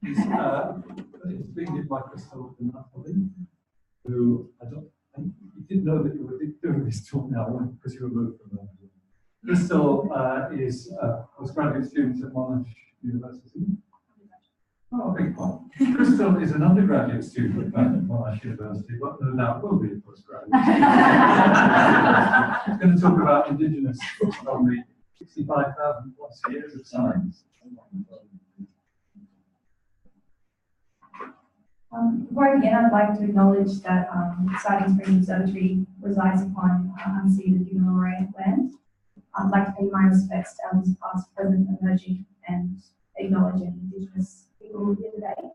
It's being led by Krystal in Napoli, who you didn't know that you were doing this talk now because you were moved from there. Krystal is a postgraduate student at Monash University. Oh, big one. Krystal is an undergraduate student at Monash University, but no doubt will be a postgraduate. He's going to talk about Indigenous astronomy, 65,000 plus years of science. Before I begin, I'd like to acknowledge that Siding Spring Observatory resides upon unceded Uniloran land. I'd like to pay my respects to elders past, present, emerging, and acknowledge any Indigenous people here today.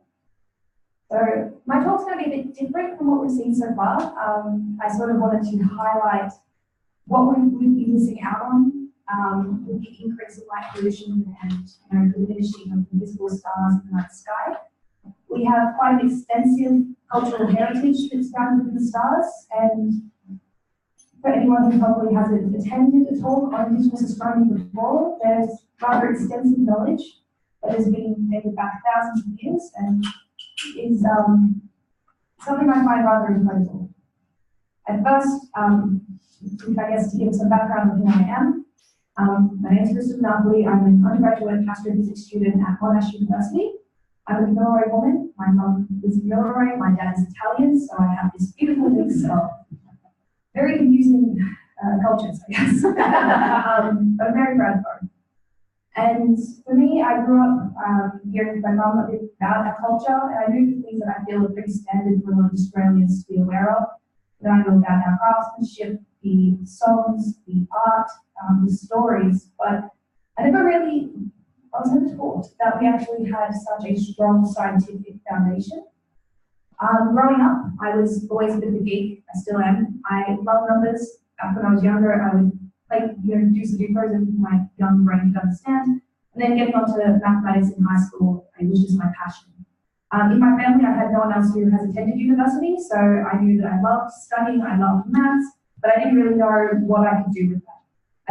So my talk's going to be a bit different from what we've seen so far. I sort of wanted to highlight what we've been missing out on with the increase of light pollution and the diminishing of the visible stars in the night sky. We have quite an extensive cultural heritage that's found within the stars, and for anyone who probably hasn't attended a talk on Indigenous astronomy before, there's rather extensive knowledge that has been dated back thousands of years and is something I find rather incredible. At first, I guess to give some background on who I am, my name is Krystal Napoli. I'm an undergraduate astrophysics student at Monash University. I'm a Milroy woman. My mum is Milroy, my dad is Italian, so I have this beautiful mix of very confusing cultures, I guess. But I'm very proud of her. And for me, I grew up hearing from my mum a bit about our culture, and I knew the things that I feel are pretty standard for a lot of Australians to be aware of. That I know about our craftsmanship, the songs, the art, the stories, but I was never taught that we actually had such a strong scientific foundation. Growing up, I was always a bit of a geek. I still am. I love numbers. When I was younger, I would do some and my young brain could understand. And then getting onto mathematics in high school, it was just my passion. In my family, I had no one else who has attended university, so I knew that I loved studying, I loved maths, but I didn't really know what I could do with that.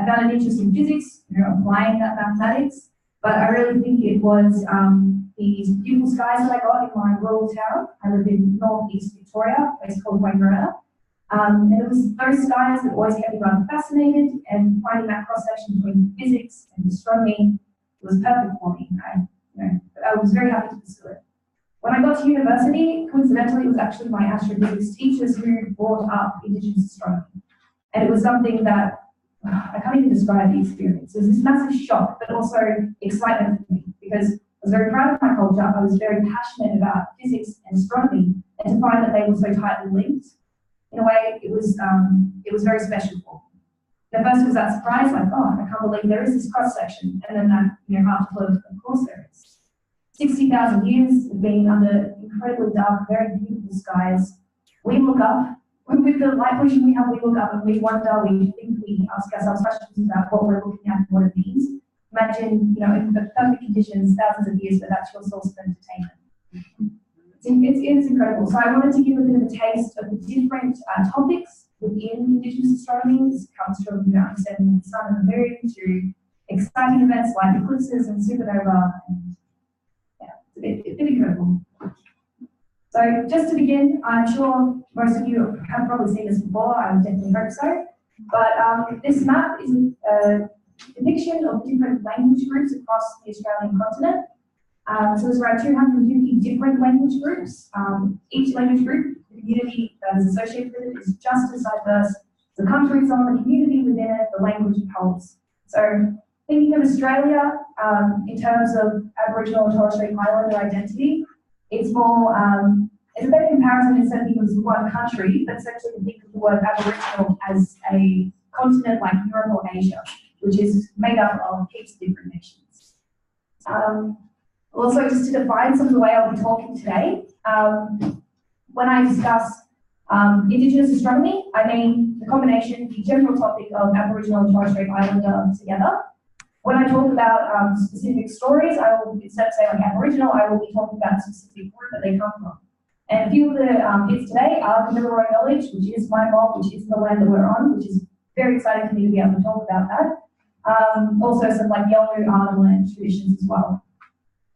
I found an interest in physics, applying that mathematics. But I really think it was these beautiful skies that I got in my rural town. I live in northeast Victoria, a place called Wangaratta. And it was those skies that always kept me rather fascinated, and finding that cross-section between physics and astronomy was perfect for me. I was very happy to pursue it. When I got to university, coincidentally, it was actually my astrophysics teachers who brought up Indigenous astronomy. And it was something that I can't even describe the experience. It was this massive shock, but also excitement for me, because I was very proud of my culture. I was very passionate about physics and astronomy, and to find that they were so tightly linked, in a way, it was very special for me. At first, it was that surprise, like, oh, I can't believe there is this cross section, and then that afterflow, of course, there is. 60,000 years of being under incredibly dark, very beautiful skies. We look up. With the light pollution we have, we look up and we wonder, we think, we ask ourselves questions about what we're looking at and what it means. Imagine, in the perfect conditions, thousands of years, but that's your source of entertainment. It is incredible. So I wanted to give a bit of a taste of the different topics within Indigenous astronomy. This comes from understanding the sun and the moon to exciting events like eclipses and supernova, and it's a bit incredible. So just to begin, I'm sure most of you have probably seen this before, I would definitely hope so, but this map is a depiction of different language groups across the Australian continent. So there's around 250 different language groups. Each language group, the community that is associated with it, is just as diverse. The countries on, the community within it, the language it holds. So thinking of Australia in terms of Aboriginal and Torres Strait Islander identity, it's more, it's a better comparison instead of thinking of one country, but essentially to think of the word Aboriginal as a continent like Europe or Asia, which is made up of heaps of different nations. Also, just to define some of the way I'll be talking today, when I discuss Indigenous astronomy, I mean the combination, the general topic of Aboriginal and Torres Strait Islander together. When I talk about specific stories, I will, instead of saying like Aboriginal, I will be talking about a specific group that they come from. And a few of the bits today are the Milroy knowledge, which is my mob, which is the land that we're on, which is very exciting for me to be able to talk about that. Also some like Yolngu Arnhem Land traditions as well.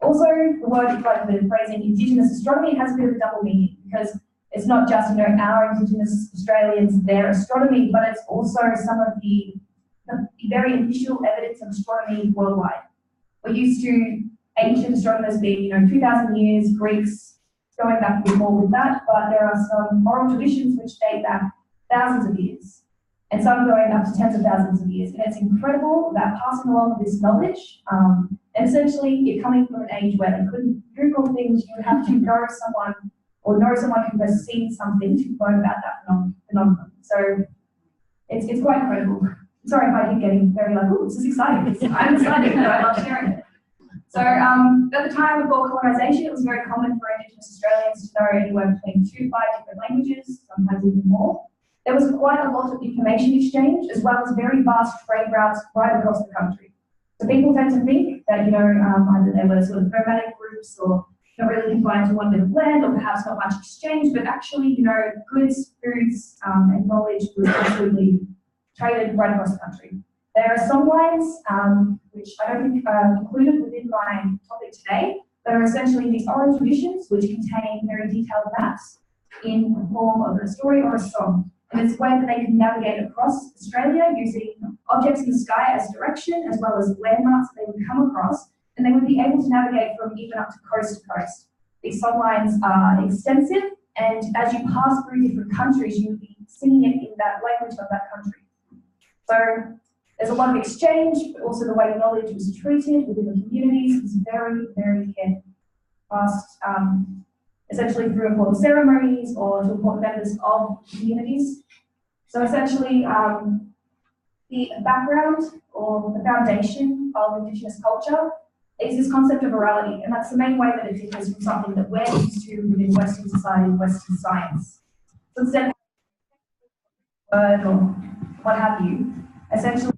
Also, the word, like the phrasing Indigenous astronomy, has a bit of a double meaning because it's not just, our Indigenous Australians, their astronomy, but it's also some of the very initial evidence of astronomy worldwide. We're used to ancient astronomers being, 2,000 years, Greeks, going back a bit more with that, but there are some oral traditions which date back thousands of years, and some going up to tens of thousands of years. And it's incredible that passing along this knowledge, and essentially it coming from an age where they couldn't Google things, you would have to know someone or know someone who has seen something to learn about that phenomenon. So it's quite incredible. Sorry if I keep getting very like, oh, this is exciting. I'm excited, but I love sharing it. So at the time before colonisation, it was very common for Indigenous Australians to know anywhere between 2 to 5 different languages, sometimes even more. There was quite a lot of information exchange, as well as very vast trade routes right across the country. So people tend to think that, either they were sort of nomadic groups or not really confined to one bit of land, or perhaps not much exchange, but actually, goods, foods, and knowledge was absolutely traded right across the country. There are songlines, which I don't think are included within my topic today, that are essentially these oral traditions which contain very detailed maps in the form of a story or a song. And it's a way that they can navigate across Australia using objects in the sky as direction, as well as landmarks that they would come across, and they would be able to navigate from even up to coast. These songlines are extensive, and as you pass through different countries, you would be singing it in that language of that country. So there's a lot of exchange, but also the way knowledge was treated within the communities was very, very careful. Passed essentially through important ceremonies or to important members of communities. So essentially, the background or the foundation of Indigenous culture is this concept of orality, and that's the main way that it differs from something that we're used to within Western society and Western science. So instead of word or what have you, essentially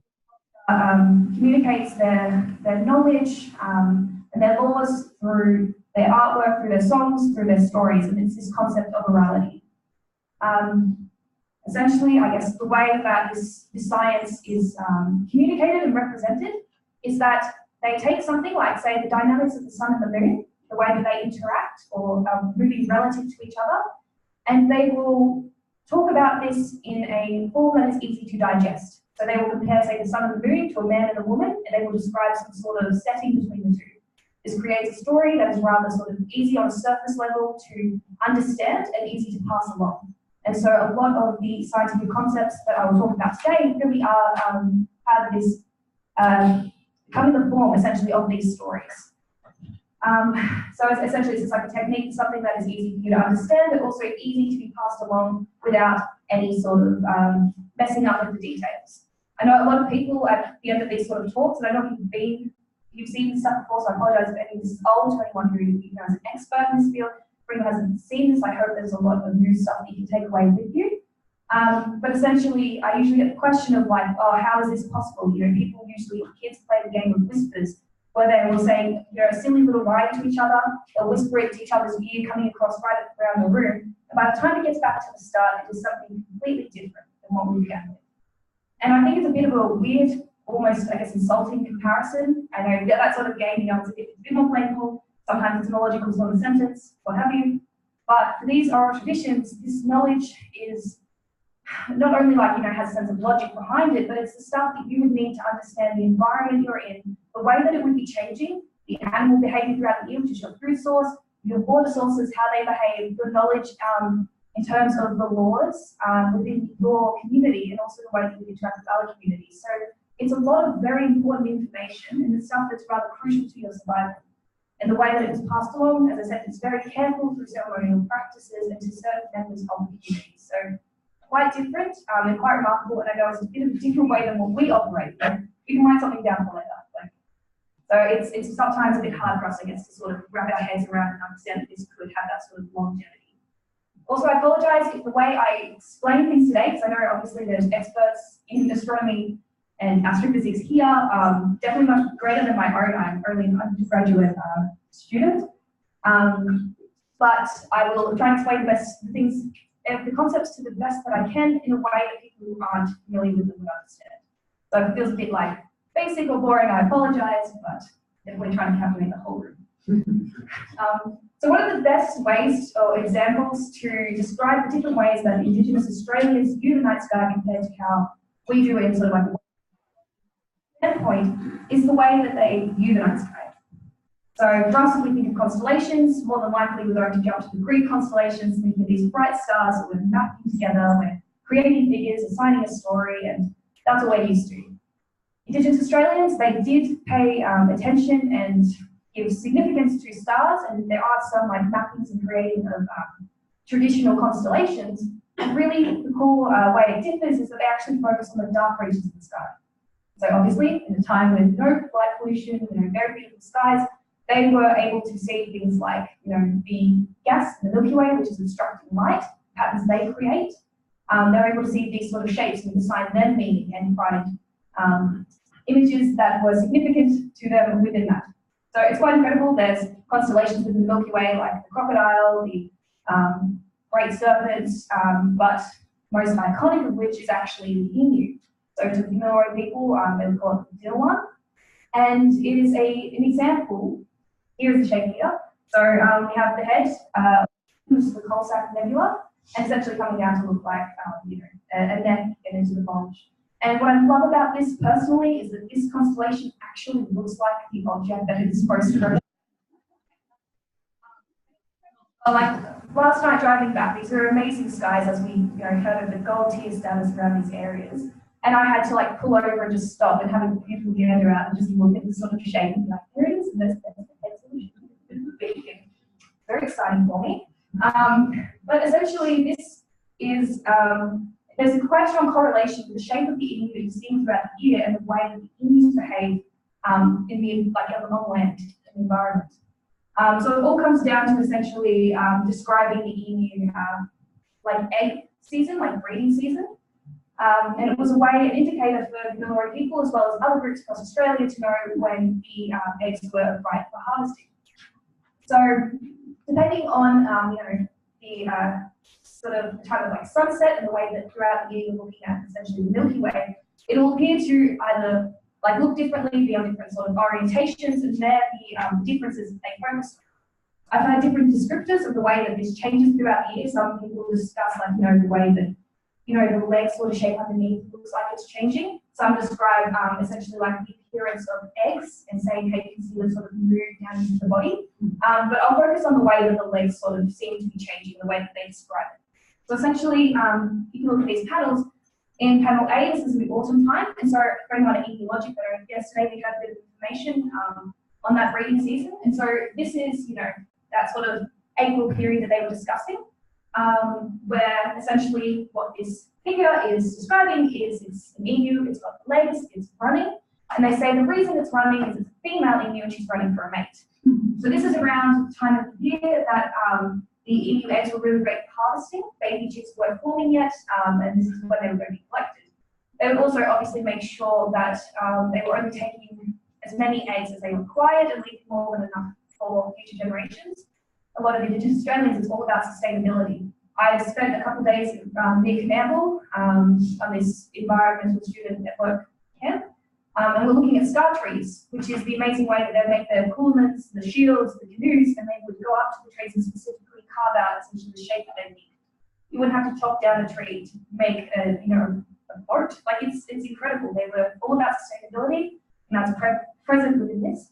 communicates their knowledge and their laws through their artwork, through their songs, through their stories, and it's this concept of orality. Essentially, I guess the way that this science is communicated and represented is that they take something like, say, the dynamics of the sun and the moon, the way that they interact or moving relative to each other, and they will talk about this in a form that is easy to digest. So they will compare, say, the sun and the moon to a man and a woman, and they will describe some sort of setting between the two. This creates a story that is rather sort of easy on a surface level to understand and easy to pass along. And so a lot of the scientific concepts that I will talk about today really are have this come in the form essentially of these stories. So it's essentially it's like a technique, something that is easy for you to understand, but also easy to be passed along without any sort of messing up with the details. I know a lot of people at the end of these sort of talks, and I know you've seen this stuff before, so I apologize if any of this is old to anyone who is an expert in this field. For anyone who hasn't seen this, I hope there's a lot of new stuff that you can take away with you. But essentially, I usually get the question of like, oh, how is this possible? People usually, kids play the game of whispers, where they will say, a silly little line to each other, they'll whisper it to each other's ear coming across right around the room, and by the time it gets back to the start, it is something completely different than what we began with. And I think it's a bit of a weird, almost, I guess, insulting comparison. I know that sort of game, it's a bit more playful, sometimes it's an illogical sort of sentence, what have you, but for these oral traditions, this knowledge is not only has a sense of logic behind it, but it's the stuff that you would need to understand the environment you're in, the way that it would be changing, the animal behavior throughout the year, which is your food source, your water sources, how they behave, your knowledge in terms of the laws within your community, and also the way that you interact with other communities. So it's a lot of very important information, and it's stuff that's rather crucial to your survival. And the way that it's passed along, as I said, it's very careful through ceremonial practices and to certain members of the community. So quite different and quite remarkable, and I know it's a bit of a different way than what we operate. We can write something down for later. So it's sometimes a bit hard for us, I guess, to sort of wrap our heads around and understand that this could have that sort of longevity. Also, I apologise if the way I explain things today, because I know obviously there's experts in astronomy and astrophysics here, definitely much greater than my own. I'm only an undergraduate student, but I will try and explain the concepts to the best that I can in a way that people who aren't familiar with them would understand. So if it feels a bit like basic or boring, I apologise, but definitely trying to captivate the whole room. So one of the best ways or examples to describe the different ways that Indigenous Australians view the night sky compared to how we do it in sort of like a endpoint is the way that they view the night sky. So for us, if we think of constellations, more than likely we're going to jump to the Greek constellations, thinking of these bright stars that we're mapping together, we're creating figures, assigning a story, and that's all we're used to. Indigenous Australians, they did pay attention and give significance to stars, and there are some like mappings and creating of traditional constellations. And really, the cool way it differs is that they actually focus on the dark regions of the sky. So obviously, in a time with no light pollution, very beautiful skies, they were able to see things like, the gas in the Milky Way, which is obstructing light, patterns they create. They were able to see these sort of shapes and assign them meaning and find images that were significant to them within that. So it's quite incredible. There's constellations within the Milky Way, like the crocodile, the great serpents, but most iconic of which is actually the emu. So to the Minority people, they would call it the dinner one. And it is an example. Here's the shape here. So we have the head, which is the Coal Sack Nebula, and it's actually coming down to look like a neck and into the bulge. And what I love about this personally is that this constellation actually looks like the object that it is supposed to represent. Like last night driving back, these were amazing skies as we heard of the gold tier status around these areas. And I had to like pull over and just stop and have a beautiful gander out and just look at the sort of shape and be like, there it is, and there's big and very exciting for me. But essentially this is there's a quite strong correlation with the shape of the emu that you're seeing throughout the year and the way that the emus behave in on land environment. So it all comes down to essentially describing the emu like egg season, like breeding season. And it was an indicator for Minority people as well as other groups across Australia to know when the eggs were ripe for harvesting. So depending on the sort of the time of like sunset and the way that throughout the year you're looking at essentially the Milky Way, it'll appear to either like look differently, be on different sort of orientations, and there the differences that they focus on. I've had different descriptors of the way that this changes throughout the year. Some people discuss like the way that the leg sort of shape underneath looks like it's changing. Some describe essentially like the appearance of eggs and saying, hey, you can see them sort of move down into the body. But I'll focus on the way that the legs sort of seem to be changing, the way that they describe it. So essentially, you can look at these panels. In panel A, this is the autumn time. And so for anyone at Ecologic, yesterday we had a bit of information on that breeding season. And so this is, that sort of April period that they were discussing. Where essentially what this figure is describing is it's an emu, it's got legs, it's running, and they say the reason it's running is it's a female emu and she's running for a mate. So this is around the time of the year that the emu eggs were really great for harvesting. Baby chicks weren't forming yet, and this is when they were going to be collected. They would also obviously make sure that they were only taking as many eggs as they required and leaving more than enough for future generations. A lot of Indigenous Australians, it's all about sustainability. I spent a couple of days near Canberra on this environmental student network camp, and we're looking at star trees, which is the amazing way that they make their coolments, the shields, the canoes, and they would go up to the trees and specifically carve out essentially the shape that they need. You wouldn't have to chop down a tree to make a boat. Like it's incredible. They were all about sustainability, and that's present within this.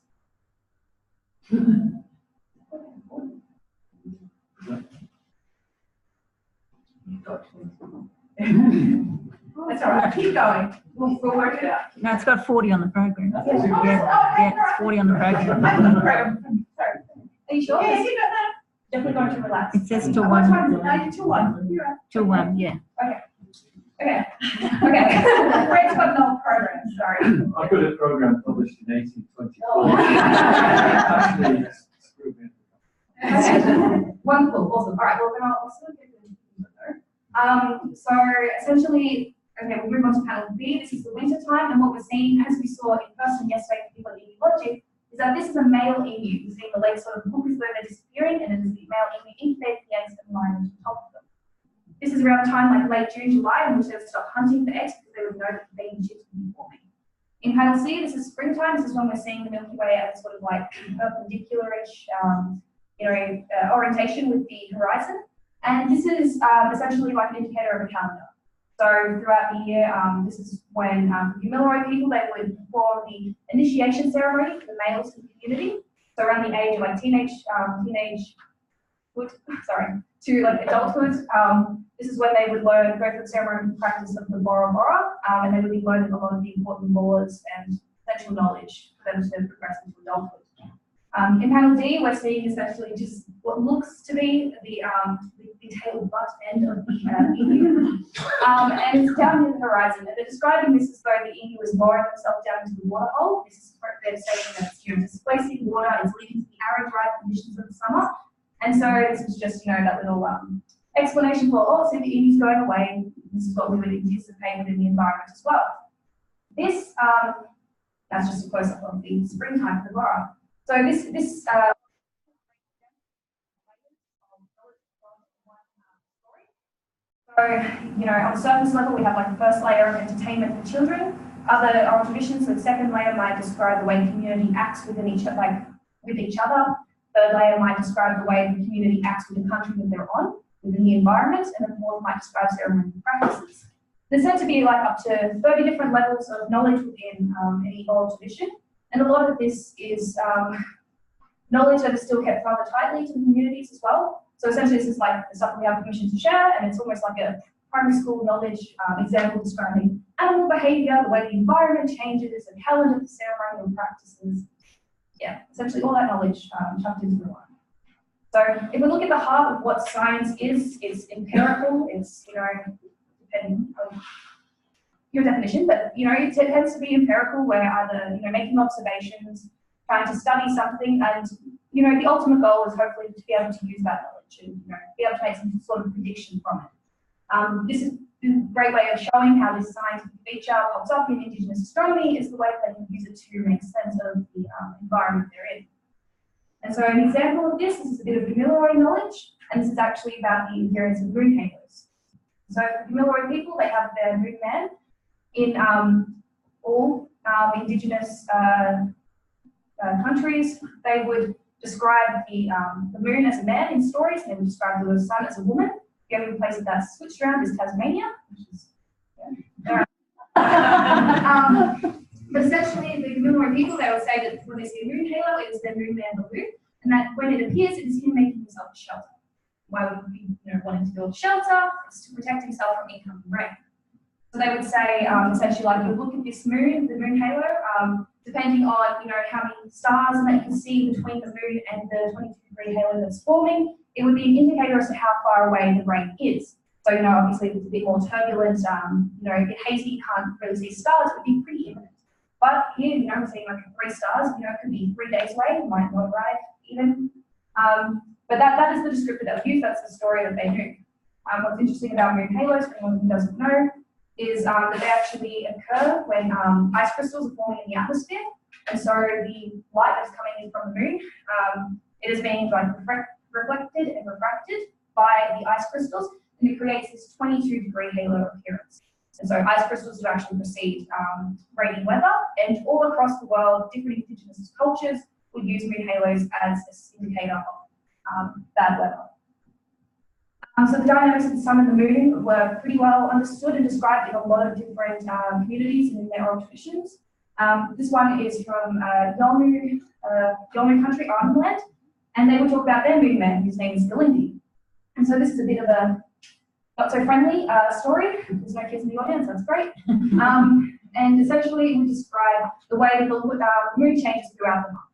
That's all right. Keep going. We'll work it out. No, it's got 40 on the program. Yeah, it's 40 on the program. Sorry. Are you sure? Yeah, you got that. Definitely going to relax. It says till 1. Till 1. Till 1, yeah. Okay. Fred's got an old program, sorry. I've got a program published in 1824. Oh. Actually, screw me. Wonderful, awesome. All right, well then I'll still get into it. So essentially, okay, we'll move on to panel B. This is the winter time, and what we're seeing, as we saw in person yesterday for people at Ecologic, is that this is a male emu. You're seeing the legs sort of look as though they're disappearing, and then there's the male emu incubating the eggs and lying on top of them. This is around a time like late June, July, in which they would stop hunting for eggs because they would know that the baby chicks would be forming. In In panel C, this is springtime. This is when we're seeing the Milky Way at sort of like perpendicular-ish, orientation with the horizon. And this is essentially like an indicator of a calendar. So throughout the year, this is when the Milroy people, they would perform the initiation ceremony for the males in the community. So around the age of like to like adulthood, this is when they would go through the ceremony practice of the Bora Bora, and they would be learning a lot of the important laws and essential knowledge for them to progress into adulthood. In panel D, we're seeing essentially just what looks to be the tail butt end of the emu, and it's down near the horizon. And they're describing this as though the emu is lowering itself down into the water hole. This is what they're saying that it's displacing water, it's leading to the arid, dry conditions of the summer. And so this is just that little explanation for, oh, so the emu's going away. This is what we would anticipate within the environment as well. This that's just a close up of the springtime for the Bora. So this so, on the surface level, we have like the first layer of entertainment for children. Other oral traditions, so the second layer might describe the way the community acts with each other. Third layer might describe the way the community acts with the country that they're on, within the environment, and the fourth might describe ceremonial practices. There's said to be like up to 30 different levels of knowledge within any oral tradition, and a lot of this is knowledge that is still kept rather tightly to the communities as well. So essentially this is like the stuff we have permission to share, and it's almost like a primary school knowledge example describing animal behaviour, the way the environment changes, a calendar for ceremonial practices. Yeah, essentially all that knowledge chucked into the one. So if we look at the heart of what science is, it's empirical, it's, depending on your definition, but, it tends to be empirical where either, making observations, trying to study something, and, the ultimate goal is hopefully to be able to use that knowledge and, be able to make some sort of prediction from it. This is a great way of showing how this scientific feature pops up in Indigenous astronomy is the way that you use it to make sense of the environment they're in. And so an example of this is a bit of Milroy knowledge, and this is actually about the appearance of moon halos. So the Milroy people, they have their moon man. In all Indigenous countries, they would describe the moon as a man in stories, and they would describe the sun as a woman. The only place that that's switched around is Tasmania, which is, but essentially, the Milroy people, they would say that when they see a moon halo, it is their moon man balloon, and that when it appears, it is him making himself a shelter. Why would he wanting to build a shelter? It's to protect himself from incoming rain. So they would say, essentially, like, you look at this moon, the moon halo, depending on, how many stars that you can see between the moon and the 22-degree halo that's forming, it would be an indicator as to how far away the rain is. So, obviously, if it's a bit more turbulent, a bit hazy, you can't really see stars, it would be pretty imminent. But here, we're seeing like 3 stars, it could be 3 days away, it might not arrive even. But that is the descriptor that we use, that's the story that they knew. What's interesting about moon halos, for anyone who doesn't know, is that they actually occur when ice crystals are forming in the atmosphere. And so the light that's coming in from the moon, it is being like reflected and refracted by the ice crystals, and it creates this 22-degree halo appearance. And so ice crystals have actually precede rainy weather, and all across the world, different Indigenous cultures would use moon halos as an indicator of bad weather. So the dynamics of the sun and the moon were pretty well understood and described in a lot of different communities and in their oral traditions. This one is from Yolngu country, Arnhem Land, and they would talk about their moon man, whose name is Galindi. And so this is a bit of a not so friendly story. There's no kids in the audience, that's great. And essentially it would describe the way that the moon changes throughout the month.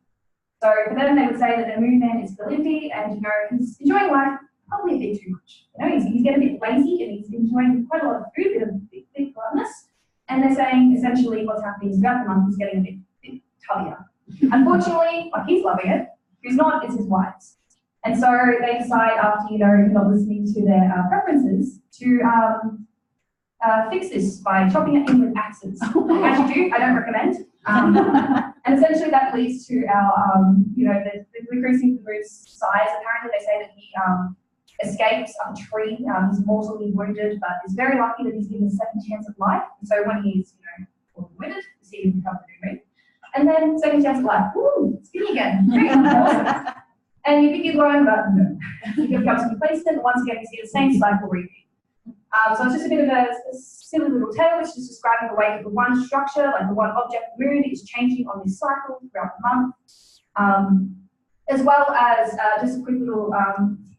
So for them, they would say that their moon man is Galindi, and he's enjoying life probably a bit too much. He's getting a bit lazy and he's enjoying quite a lot of food, a bit of big gluttonous. And they're saying essentially what's happening is throughout the month he's getting a bit tubbier. Unfortunately, like, he's loving it. Who's not is his wives. And so they decide after, not listening to their preferences to fix this by chopping it in with axes. As you do, I don't recommend. And essentially that leads to our, the decreasing the moon's size. Apparently they say that he escapes up a tree. He's mortally wounded, but is very lucky that he's given a second chance of life. And so when he's, or with it to see if you can cover the moon. And then second chance at life, ooh, skinny again, great, awesome. And you think you'd learn, but no. You can come to complacent, once again you see the same cycle repeat. So it's just a bit of a silly little tale, which is describing the way that the one structure, like the one object, the moon, is changing on this cycle throughout the month. As well as just a quick little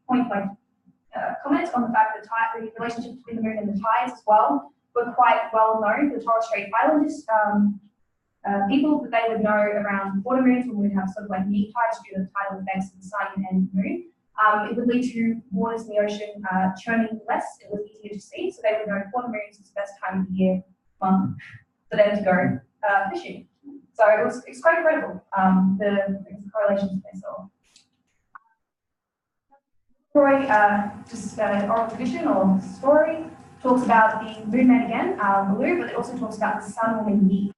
point, like comment on the fact that the relationship between the moon and the tides as well were quite well known for the Torres Strait Islanders. People that they would know around water moons when we would have sort of like neap tides due to the tidal effects of the sun and the moon. It would lead to waters in the ocean churning less. It was easier to see, so they would know water moons is the best time of the year month for them to go fishing. So it's quite incredible the correlations they saw. Story, just oral tradition or story, talks about the moon man again, Baloo, but it also talks about the sun woman Yi.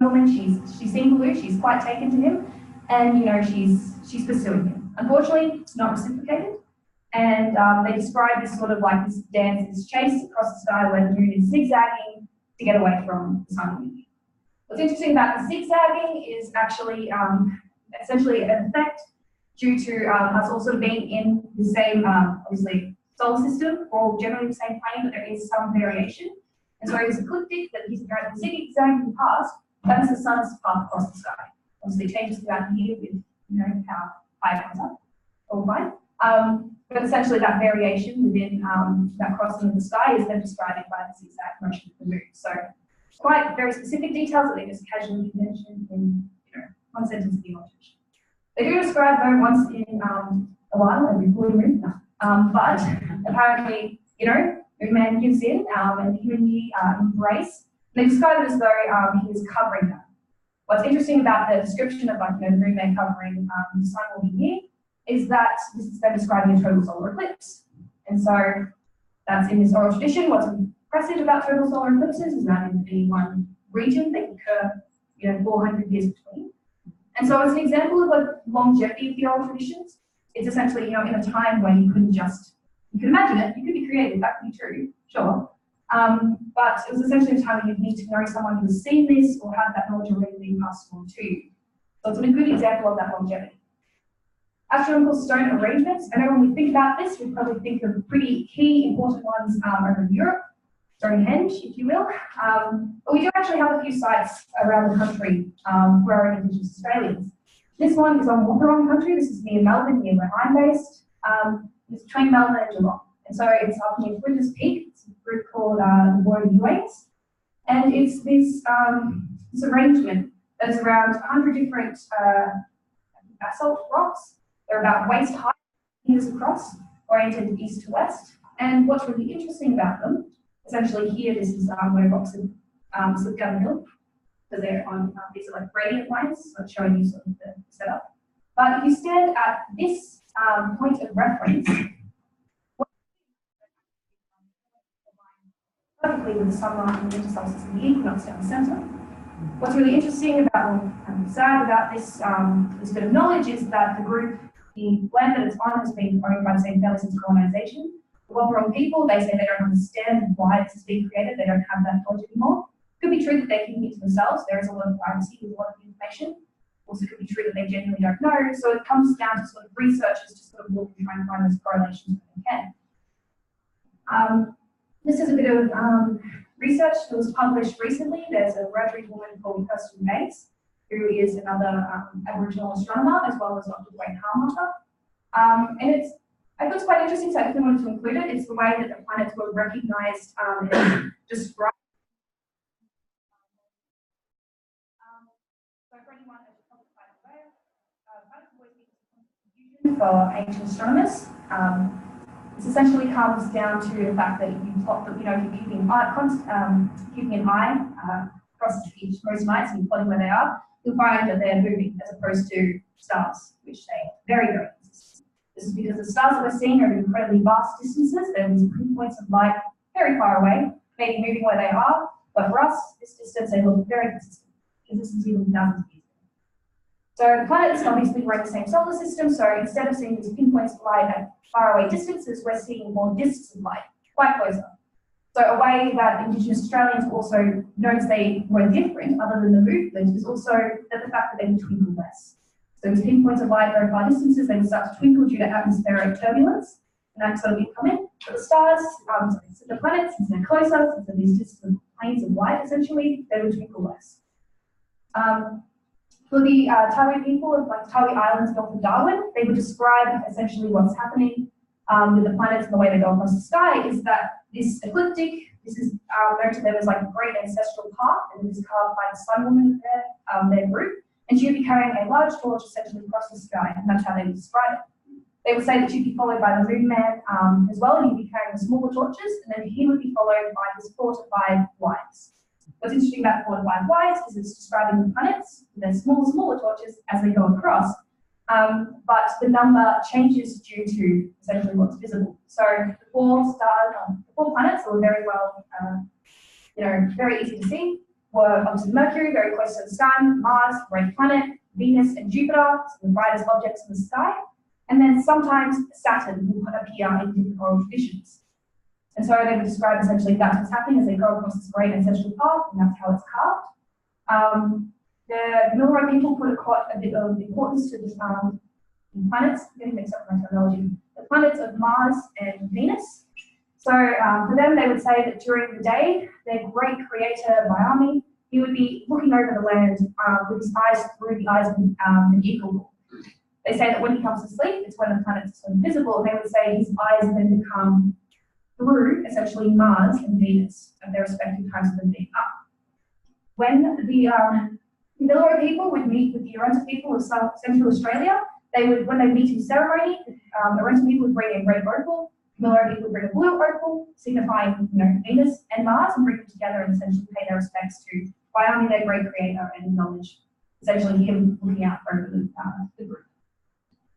Woman, she's seen Baloo, she's quite taken to him, and you know she's pursuing him. Unfortunately, it's not reciprocated, and they describe this sort of like this dance, this chase across the sky where the moon is zigzagging to get away from the sun woman. What's interesting about the zigzagging is actually essentially an effect due to us all sort of being in the same, obviously, solar system, we're all generally the same plane, but there is some variation. And so there's a ecliptic that he's apparently zigzagging past. That is the sun's path across the sky. Obviously, it changes throughout the year with, you know, how high it comes up, all fine. But essentially, that variation within that crossing of the sky is then described by the zigzag motion of the moon. So, quite very specific details that they just casually mentioned in, you know, one sentence of the illustration. They do describe though once in a while, every full moon, but apparently, you know, Moon Man gives in and he and Yi embrace. They describe it as though he is covering them. What's interesting about the description of like, you know, the Moon Man covering the sun will be Yi is that this is them describing a total solar eclipse. And so that's in this oral tradition. What's impressive about total solar eclipses is that in any one region they occur, you know, 400 years between. And so it's an example of the longevity of the oral traditions. It's essentially, you know, in a time when you couldn't just, you could imagine it, you could be creative, that could be true, sure. But it was essentially a time when you'd need to know someone who has seen this or have that knowledge already being passed on to you. So it's a good example of that longevity. Astronomical stone arrangements. I know when we think about this, we probably think of pretty key, important ones over in Europe, Stonehenge, if you will. But we do actually have a few sites around the country where are Indigenous Australians. This one is on Wurrung country. This is near Melbourne, near where I'm based. It's between Melbourne and Geelong. And so it's up near Flinders Peak. It's a group called the Wurrung. And it's this arrangement that is around 100 different basalt rocks. They're about waist high, meters across, oriented east to west. And what's really interesting about them, essentially here, this is where rocks have slipped down the hill. So they're on, these are like gradient lines, so showing you sort of the setup. But if you stand at this point of reference, perfectly with the sunrise and the winter solstice and the equinox down the centre. What's really interesting about, and sad about this, this bit of knowledge is that the group, the land that it's on has been owned by the same family since colonisation. The Wurrung people, they say they don't understand why this has been created, they don't have that knowledge anymore. Could be true that they're keeping it to themselves, there is a lot of privacy with a lot of information. Also could be true that they genuinely don't know, so it comes down to sort of researchers to sort of look and try and find those correlations when they can. This is a bit of research that was published recently. There's a Wiradjuri woman called Krystal, who is another Aboriginal astronomer, as well as Dr. Wayne Harmotter. And I thought it's quite interesting, so I definitely wanted to include it. It's the way that the planets were recognised and described. So for anyone who's probably quite aware, planets have always been confusion for ancient astronomers. This essentially comes down to the fact that if you plot the, you know, if you're keeping an eye across each most nights and you're plotting where they are, you'll find that they're moving as opposed to stars, which stay very, very consistent. This is because the stars that we're seeing are at incredibly vast distances. They're these pinpoints of light very far away, maybe moving where they are, but for us, this distance, they look very consistent, because this is even thousands of years ago. So the planets obviously we're in the same solar system, so instead of seeing these pinpoints of light at far away distances, we're seeing more discs of light, quite closer. So a way that Indigenous Australians also noticed they were different, other than the movement, is also that the fact that they would twinkle less. So to pinpoints of light very far distances, they would start to twinkle due to atmospheric turbulence, and that sort of be coming. But the stars, so the planets, since they're closer, since they're these distant planes of light, essentially, they would twinkle less. For the Tawi people of like Tawi Islands north of Darwin, they would describe essentially what's happening with the planets and the way they go across the sky is that this ecliptic, this is known to them as like a great ancestral path, and it is carved by the Sun Woman of their group, and she would be carrying a large torch essentially across the sky, and that's how they would describe it. They would say that she'd be followed by the Moon Man as well, and he'd be carrying the smaller torches, and then he would be followed by his 4 to 5 wives. What's interesting about 4 to 5 wives is it's describing the planets with their smaller torches as they go across. But the number changes due to essentially what's visible. So the 4 planets that were very well, very easy to see were obviously Mercury, very close to the Sun, Mars, red planet, Venus, and Jupiter, so the brightest objects in the sky. And then sometimes Saturn will appear in different oral traditions. And so they would describe essentially that's what's happening as they go across this great ancestral path, and that's how it's carved. The Milroy people put quite a bit of importance to this planets, getting mixed up with my terminology, the planets of Mars and Venus. So for them, they would say that during the day, their great creator, Bayami, he would be looking over the land with his eyes through the eyes of an eagle. They say that when he comes to sleep, it's when the planets are invisible, and they would say his eyes then become through, essentially, Mars and Venus at their respective times of them being up. When the Milroy people would meet with the Arunta people of Central Australia, they would, when they meet in ceremony, Arunta people would bring a red opal, Milroy people would bring a blue opal, signifying Venus and Mars, and bring them together and essentially pay their respects to Wyoming, their great creator, and acknowledge essentially him looking out over the group.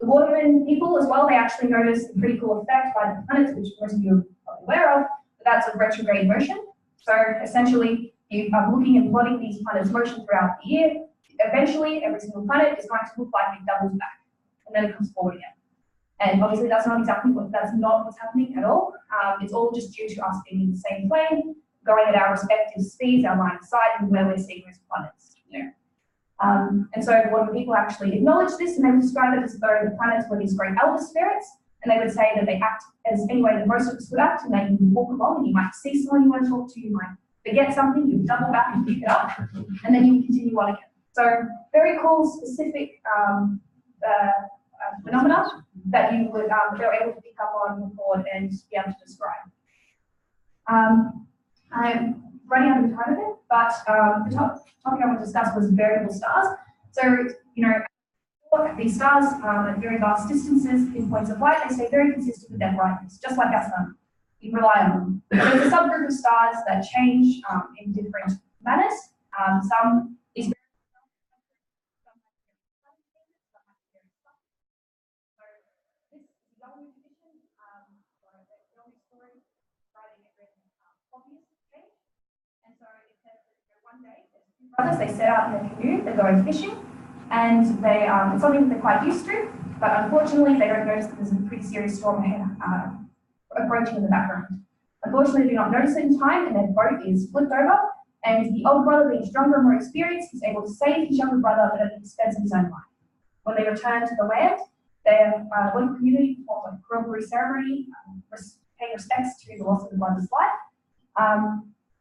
The Waterman people as well, they actually noticed a pretty cool effect by the planets, which most of you are probably aware of, but that's a retrograde motion. So essentially, you are looking and plotting these planets' motion throughout the year. Eventually, every single planet is going to look like it doubles back, and then it comes forward again. And obviously, that's not what's happening at all. It's all just due to us being in the same plane, going at our respective speeds, our line of sight, and where we're seeing those planets. And so a lot of people actually acknowledge this, and they would describe it as though the planets were these great elder spirits, and they would say that they act as any way that most of us would act, and they can walk along, and you might see someone you want to talk to, you might forget something, you double back and pick it up, and then you continue on again. So very cool, specific phenomena that you would they're able to pick up on, record, and be able to describe. I'm running out of time a bit, but the topic I want to discuss was variable stars. So, these stars at very vast distances, in points of light, they stay very consistent with their brightness, just like our sun. You can rely on them. There's a subgroup of stars that change in different manners. Some is brothers, they set out in a canoe, they're going fishing, and they it's something that they're quite used to, but unfortunately they don't notice that there's a pretty serious storm ahead approaching in the background. Unfortunately, they do not notice it in time, and their boat is flipped over, and the older brother, being stronger and more experienced, is able to save his younger brother, but at the expense of his own life. When they return to the land, their local community performs a corroboree ceremony, paying respects to the loss of the brother's life.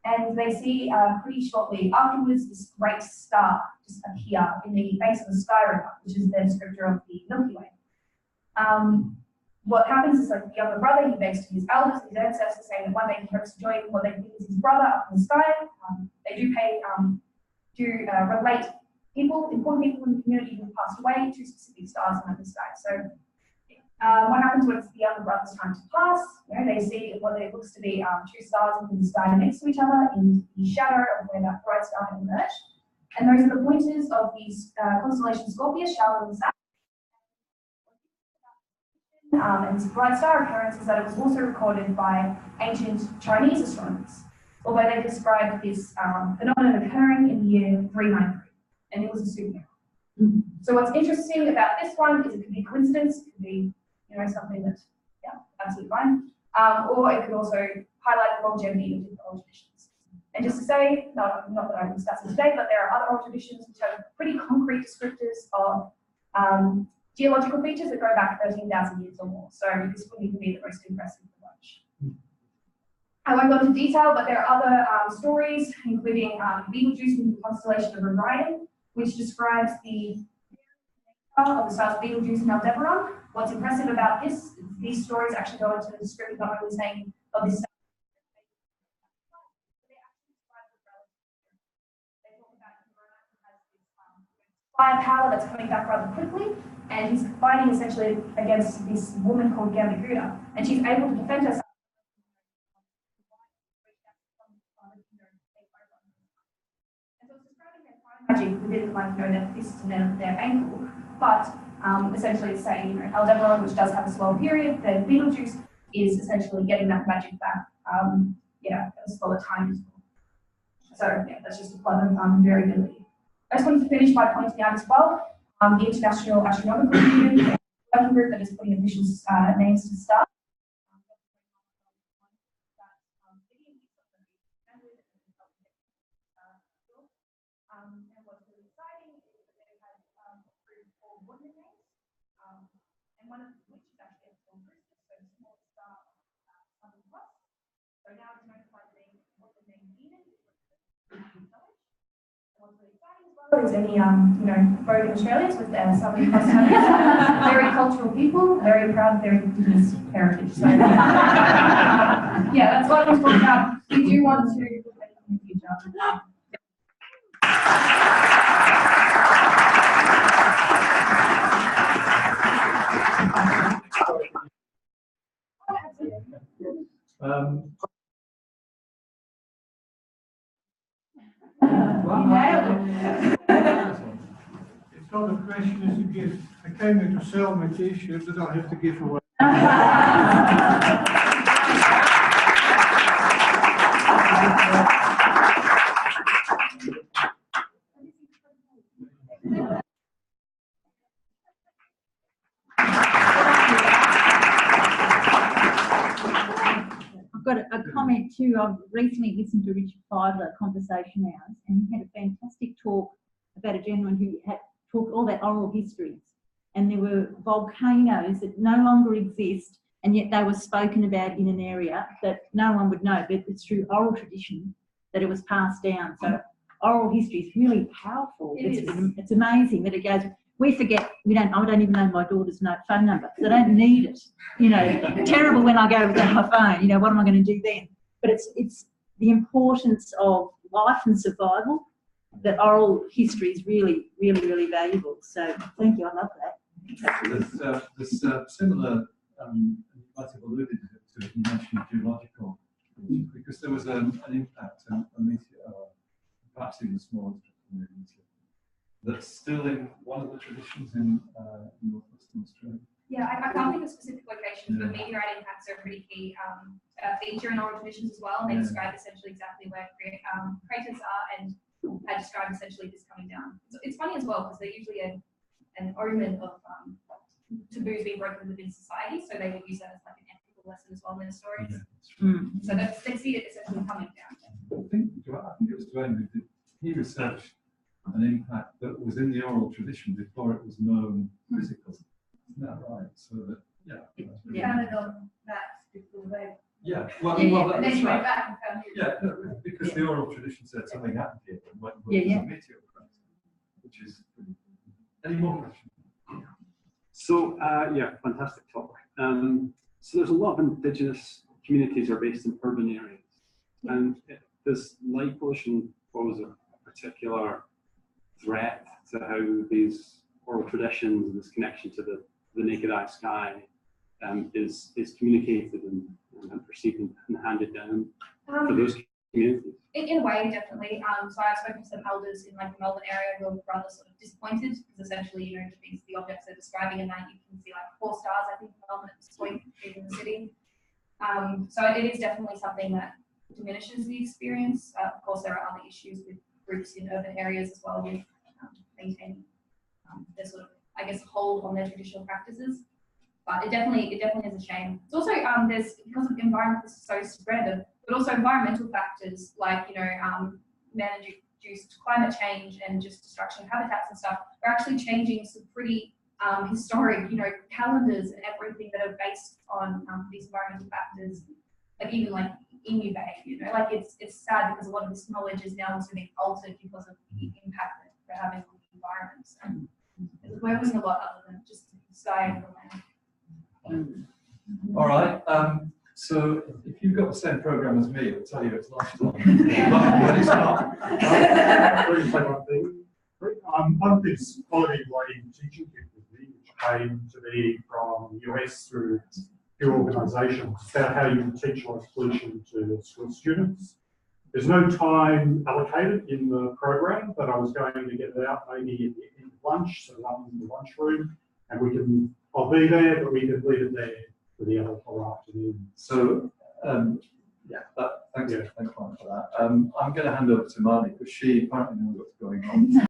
And they see pretty shortly afterwards this great star just appear in the base of the Sky River, which is the descriptor of the Milky Way. What happens is, like, the younger brother, he begs to his elders, his ancestors, saying that one day he hopes to join what they think is his brother up in the sky. They do relate important people in the community who have passed away to specific stars in the sky. So what happens when it's the younger brother's time to pass? They see what looks to be 2 stars in the sky next to each other in the shadow of where that bright star had emerged. And those are the pointers of these constellation Scorpius, shallow and Saturn. And this bright star occurrence is that it was also recorded by ancient Chinese astronomers, although they described this phenomenon occurring in the year 393, and it was a supernova. So what's interesting about this one is it could be coincidence, it could be something that, yeah, absolutely fine, or it could also highlight the longevity of different oral traditions. And just to say, not that I'm discussing today, but there are other oral traditions which have pretty concrete descriptors of geological features that go back 13,000 years or more. So this wouldn't even be the most impressive of the bunch. I won't go into detail, but there are other stories, including Betelgeuse in the constellation of Orion, which describes the of the stars Betelgeuse and Aldebaran. What's impressive about these stories actually go into the description not only saying of this star, they actually describe the relative. They talk about Orion has this firepower that's coming back rather quickly, and he's fighting essentially against this woman called Gambiguda, and she's able to defend herself. And so it's describing their fire magic within their fists and their ankle. But essentially it's saying, Aldebaran, which does have a slower period, then Betelgeuse is essentially getting that magic back, at a slower time as well. So yeah, that's just a plot of variability. I just wanted to finish by pointing out as well, the International Astronomical Union, a working group that is putting official names to start. And what's really exciting is that they had approved 4 wooden names, and one of which is actually a small Krystal, so the small star Southern Cross. So now it's notified what the name Venus is, and what's really exciting as well is any voting Australians with their Southern Cross having very cultural people, very proud of their Indigenous heritage. So yeah, that's what I was talking about. We do want to in the future. It's not a question, it's a gift. I came here to sell my t-shirt that I'll have to give away. I've got a comment too. I've recently listened to Richard Fidler, Conversation Hours, and he had a fantastic talk about a gentleman who had talked all about oral histories. And there were volcanoes that no longer exist, and yet they were spoken about in an area that no one would know, but it's through oral tradition that it was passed down. So oral history is really powerful. It's amazing that it goes. We forget, I don't even know my daughter's phone number, because I don't need it. Terrible when I go without my phone, what am I going to do then? But it's the importance of life and survival, that oral history is really, really, really valuable. So thank you, I love that. There's similar, you might have alluded to it, you mentioned geological, because there was an impact, a meteor, perhaps even smaller, that's still in one of the traditions in northwestern Australia. Yeah, I can't think of specific locations, but meteorite impacts are a pretty key feature in oral traditions as well. And they describe essentially exactly where craters are, and describe essentially this coming down. So it's funny as well, because they're usually an omen of taboos being broken within society, so they would use that as like an ethical lesson as well in their stories. So they see it essentially coming down. I think it was Dwayne who did. He researched an impact that was in the oral tradition before it was known physical. Isn't that right? So that, that's right. Because the oral tradition said something happened here, and went a meteor crash, which is any more questions? So fantastic talk. So there's a lot of Indigenous communities are based in urban areas, and does light pollution pose a particular threat to how these oral traditions and this connection to the naked eye sky is communicated and perceived and handed down for those communities? In a way, definitely. So I've spoken to some elders in the Melbourne area who are rather sort of disappointed, because essentially, the objects they're describing in that, you can see 4 stars, I think, in Melbourne at this point in the city. So it is definitely something that diminishes the experience. Of course, there are other issues with groups in urban areas as well, with maintaining their sort of, hold on their traditional practices. But it definitely is a shame. It's also there's, because of the environment is so spread, but also environmental factors like man-induced climate change and just destruction of habitats and stuff are actually changing some pretty historic calendars and everything that are based on these environmental factors. Like even like Emu Bay, like it's sad because a lot of this knowledge is now also being altered because of the impact that we're having on the environment. So we're losing a lot other than just sky and the land. All right. So if you've got the same program as me, I'll tell you it's lunchtime. But it's not. Please say one thing. One of these quality writing teaching kit with me, which came to me from the US through your organisation, about how you teach light pollution to school students. There's no time allocated in the program, but I was going to get it out maybe at the end of lunch, so I'm in the lunchroom, and I'll be there, but we can leave it there for the other afternoon. So, thanks, thanks Mark, for that. I'm going to hand over to Marnie because she apparently knows what's going on.